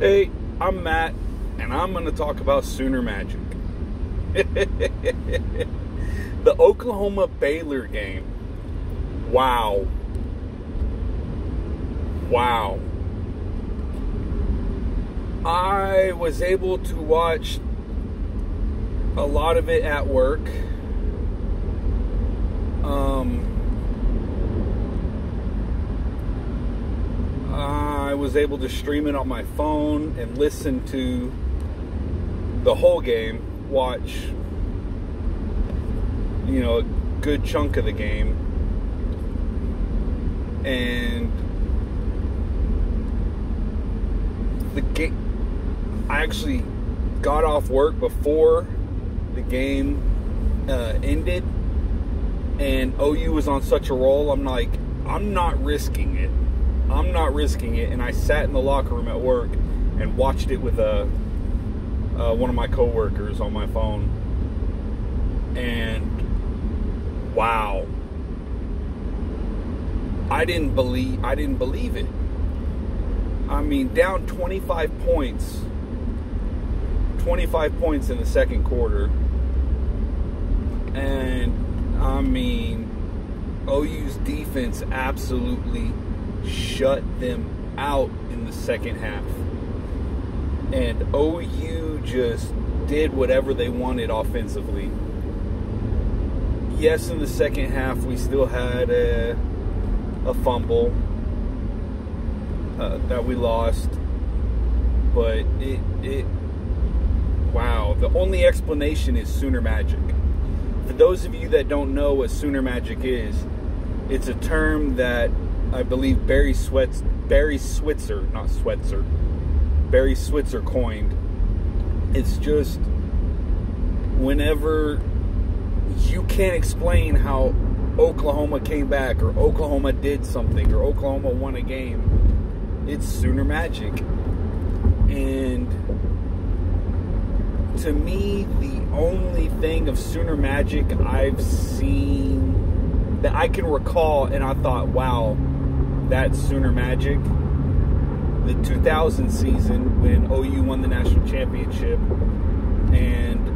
Hey, I'm Matt, and I'm going to talk about Sooner Magic. The Oklahoma Baylor game. Wow. I was able to watch a lot of it at work. I was able to stream it on my phone and listen to the whole game, watch, a good chunk of the game. And the game, I actually got off work before the game ended, and OU was on such a roll. I'm like, I'm not risking it. And I sat in the locker room at work and watched it with one of my coworkers on my phone. And wow, I didn't believe it. I mean, down 25 points in the second quarter. And I mean, OU's defense absolutely shut them out in the second half. And OU just did whatever they wanted offensively. Yes, in the second half we still had a fumble that we lost, but wow, the only explanation is Sooner Magic. For those of you that don't know what Sooner Magic is, it's a term that I believe Barry Switzer coined. It's just whenever you can't explain how Oklahoma came back, or Oklahoma did something, or Oklahoma won a game, it's Sooner Magic. And to me, the only thing of Sooner Magic I've seen that I can recall, and I thought, wow, that's Sooner Magic, the 2000 season when OU won the national championship. And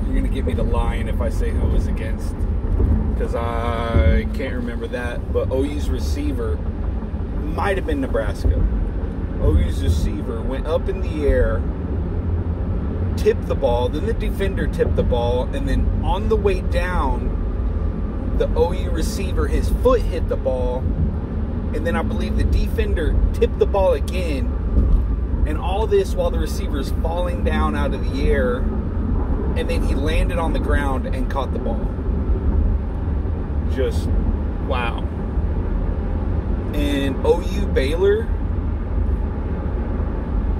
you're going to get me to lying if I say who it was against, because I can't remember that, but OU's receiver might have been Nebraska. OU's receiver went up in the air, tipped the ball, then the defender tipped the ball, and then on the way down, the OU receiver, his foot hit the ball, and then I believe the defender tipped the ball again, and all this while the receiver is falling down out of the air, and then he landed on the ground and caught the ball. Just wow. And OU Baylor,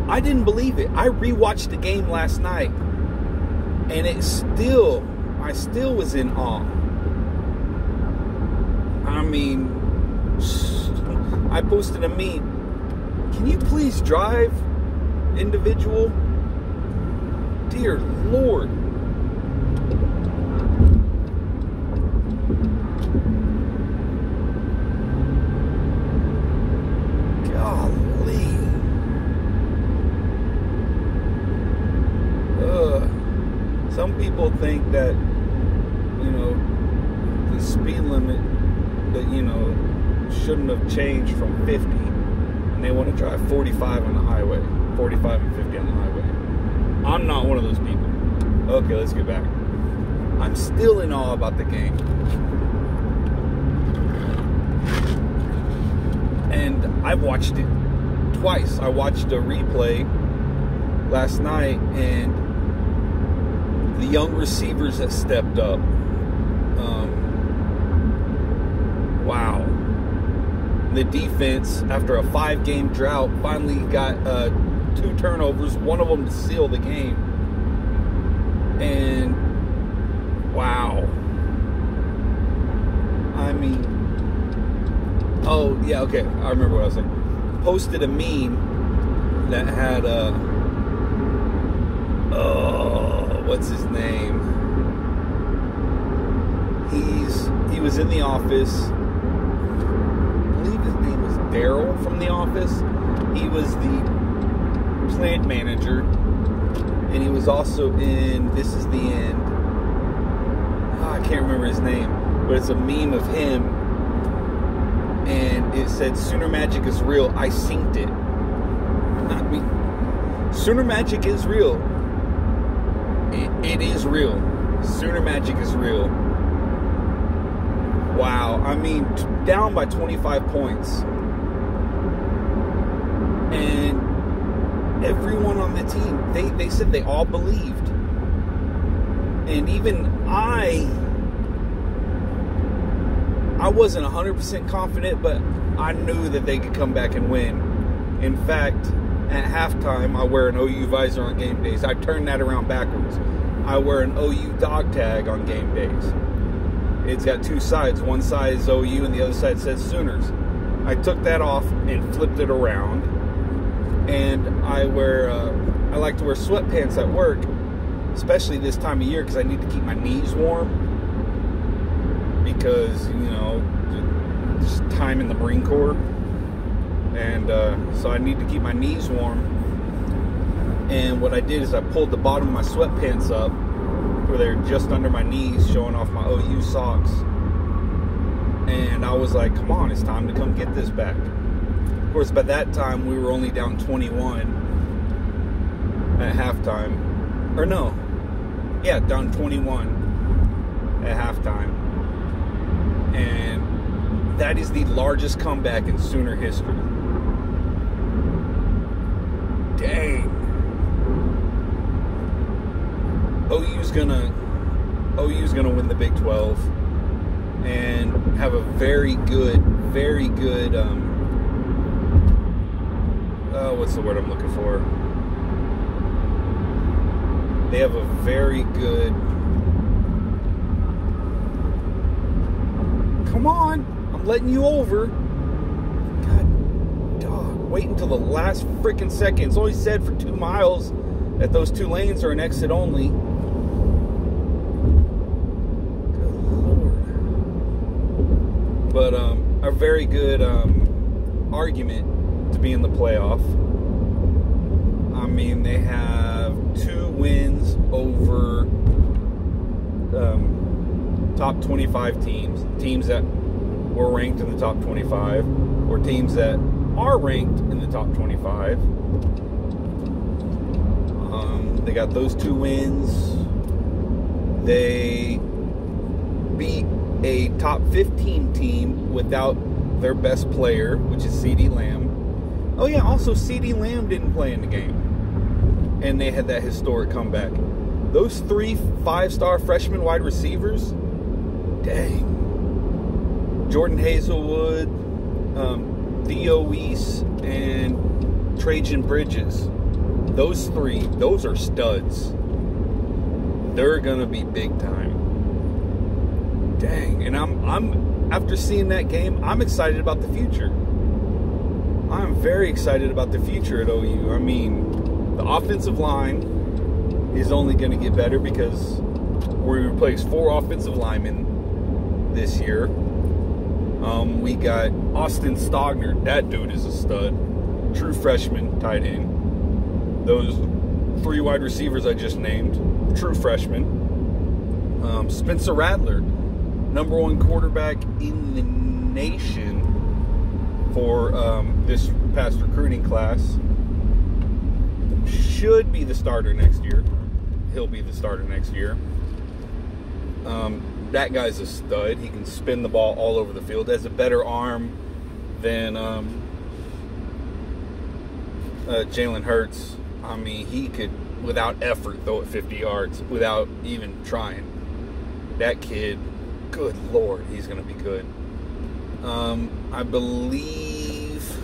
I didn't believe it. I rewatched the game last night, and I still was in awe. I mean, I posted a meme. Can you please drive, individual? Dear Lord. Golly. Some people think that, the speed limit, that shouldn't have changed from 50, and they want to drive 45 on the highway, 45 and 50 on the highway. I'm not one of those people. Okay, let's get back. I'm still in awe about the game, and I've watched it twice. I watched a replay last night, and the young receivers that stepped up, wow. The defense, after a 5-game drought, finally got 2 turnovers, one of them to seal the game. And wow. I mean, oh yeah, okay, I remember what I was saying. Posted a meme that had what's his name? He was in the office. I believe his name was Daryl. out from the office. He was the plant manager, and he was also in This Is the End. I can't remember his name, but it's a meme of him, and it said, "Sooner magic is real." I synced it. I mean, Sooner magic is real. It is real. Sooner magic is real. Wow. I mean, down by 25 points. And everyone on the team, they said they all believed. And even I wasn't 100% confident, but I knew that they could come back and win. In fact, at halftime, I wear an OU visor on game days. I turn that around backwards. I wear an OU dog tag on game days. It's got two sides. One side is OU and the other side says Sooners. I took that off and flipped it around. And I like to wear sweatpants at work, especially this time of year, because I need to keep my knees warm. Because, just time in the Marine Corps. And so I need to keep my knees warm. And what I did is I pulled the bottom of my sweatpants up where they're just under my knees, showing off my OU socks. And I was like, come on, it's time to come get this back. Of course, by that time, we were only down 21 at halftime. Or no. Yeah, down 21 at halftime. And that is the largest comeback in Sooner history. Dang. OU's gonna win the Big 12 and have a very good, what's the word I'm looking for? They have a very good, come on, I'm letting you over. God, dog, wait until the last freaking second. It's only said for 2 miles that those 2 lanes are an exit only. But a very good argument to be in the playoff. I mean, they have 2 wins over top 25 teams that were ranked in the top 25, or teams that are ranked in the top 25. They got those 2 wins. They beat a top 15 team without their best player, which is CeeDee Lamb. Oh yeah, also CeeDee Lamb didn't play in the game. And they had that historic comeback. Those 3 5-star freshman wide receivers, dang. Jordan Hazelwood, Theo Weiss, and Trajan Bridges. Those 3, those are studs. They're gonna be big time. Dang, and I'm after seeing that game, I'm excited about the future. I'm very excited about the future at OU. I mean, the offensive line is only going to get better because we replaced 4 offensive linemen this year. We got Austin Stogner. That dude is a stud. True freshman tight end. Those 3 wide receivers I just named, true freshmen. Spencer Rattler, #1 quarterback in the nation for this past recruiting class. Should be the starter next year. He'll be the starter next year. That guy's a stud. He can spin the ball all over the field. Has a better arm than Jalen Hurts. I mean, he could, without effort, throw it 50 yards without even trying. That kid, good Lord, he's going to be good. I believe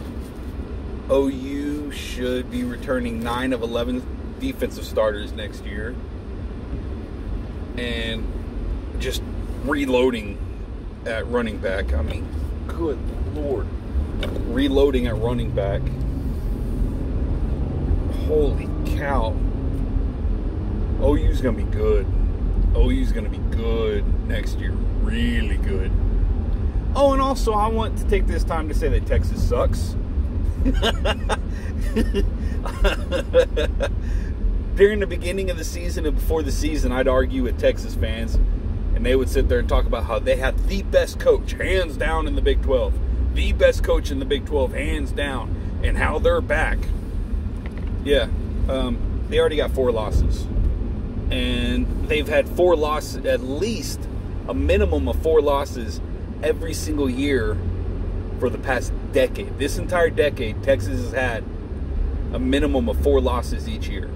OU should be returning 9 of 11 defensive starters next year. And just reloading at running back. I mean, good Lord. Reloading at running back. Holy cow. OU's going to be good. OU's going to be good next year. Really good. Oh, and also I want to take this time to say that Texas sucks. During the beginning of the season and before the season, I'd argue with Texas fans, and they would sit there and talk about how they have the best coach, hands down, in the Big 12. The best coach in the Big 12, hands down, and how they're back. Yeah, they already got 4 losses. And they've had 4 losses, at least a minimum of 4 losses every single year for the past decade. This entire decade, Texas has had a minimum of 4 losses each year.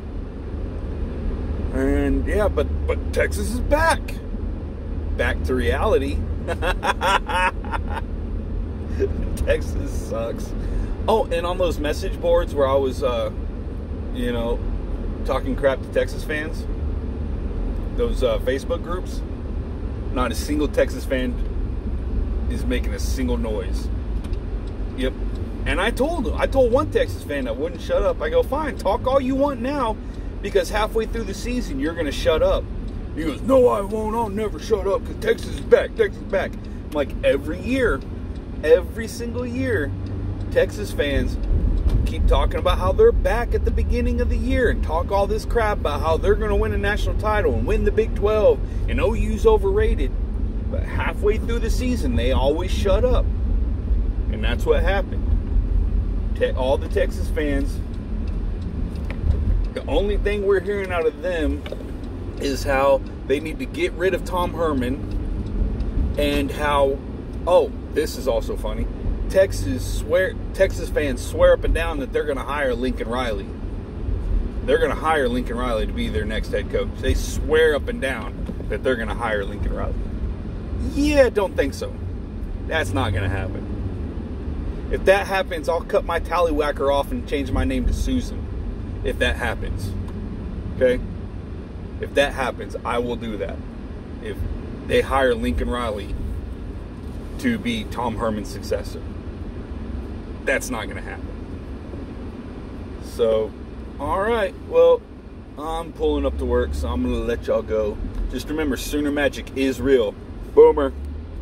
And yeah, but Texas is back. Back to reality. Texas sucks. Oh, and on those message boards where I was, talking crap to Texas fans, those Facebook groups, not a single Texas fan is making a single noise. Yep. And I told one Texas fan that wouldn't shut up. I go, fine, talk all you want now, because halfway through the season, you're going to shut up. He goes, no, I won't. I'll never shut up because Texas is back. Texas is back. I'm like, every single year, Texas fans keep talking about how they're back at the beginning of the year and talk all this crap about how they're going to win a national title and win the Big 12 and OU's overrated. But halfway through the season, they always shut up. And that's what happened. All the Texas fans, the only thing we're hearing out of them is how they need to get rid of Tom Herman, and how, oh, this is also funny, Texas fans swear up and down that they're going to hire Lincoln Riley. They're going to hire Lincoln Riley to be their next head coach. They swear up and down that they're going to hire Lincoln Riley. Yeah, don't think so. That's not going to happen. If that happens, I'll cut my tallywhacker off and change my name to Susan. If that happens. Okay? If that happens, I will do that. If they hire Lincoln Riley to be Tom Herman's successor. That's not going to happen. So, alright. Well, I'm pulling up to work, so I'm going to let y'all go. Just remember, Sooner Magic is real. Boomer.